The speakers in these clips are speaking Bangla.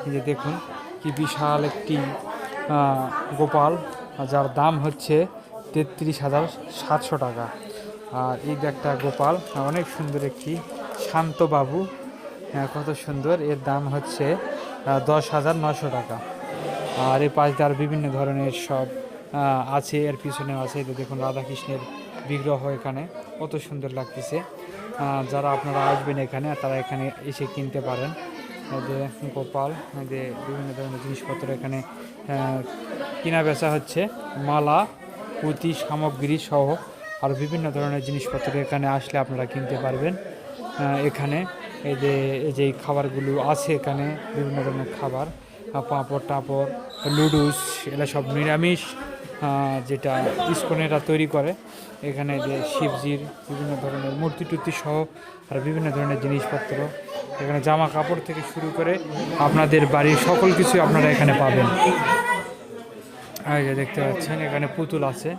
এই যে দেখুন কি বিশাল একটি গোপাল, যার দাম হচ্ছে 33,700 টাকা। আর এই যে একটা গোপাল, অনেক সুন্দর একটি শান্ত বাবু, কত সুন্দর, এর দাম হচ্ছে 10,900 টাকা। আর এই পাশ দিয়ে আর বিভিন্ন ধরনের সব আছে, এর পিছনেও আছে। এই যে দেখুন রাধাকৃষ্ণের বিগ্রহ এখানে, কত সুন্দর লাগতেছে। যারা আপনারা আসবেন এখানে, তারা এখানে এসে কিনতে পারেন। এই যে গোপাল, এই যে বিভিন্ন ধরনের জিনিসপত্র এখানে কেনা বেচা হচ্ছে, মালা, পুঁতি সামগ্রী সহ আর বিভিন্ন ধরনের জিনিসপত্র এখানে আসলে আপনারা কিনতে পারবেন। এখানে এই যে খাবারগুলো আছে, এখানে বিভিন্ন ধরনের খাবার, পাঁপড় টাপড়, লুডুস, এগুলো সব নিরামিষ, যেটা ইস্কনেরা তৈরি করে। এখানে যে শিবজির বিভিন্ন ধরনের মূর্তি টুর্তি সহ আর বিভিন্ন ধরনের জিনিসপত্র, এখানে জামা কাপড় থেকে শুরু করে আপনাদের বাড়ির সকল কিছু আপনারা এখানে পাবেন। এই যে দেখতে পাচ্ছেন এখানে পুতুল আছে,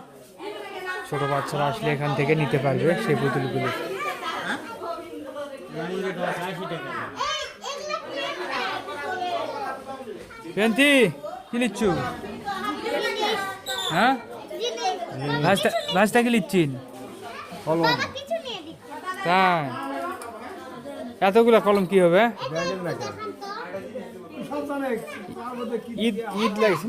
ছোট বাচ্চারা আসলে এখান থেকে নিতে পারবে সেই পুতুলগুলো। পেন্টি কি লিচ্ছু? হ্যাঁ, ভাজটা কি লিচ্ছিন? কলম। তাই এতগুলো কলম কি হবে? ঈদ ঈদ লাগছে।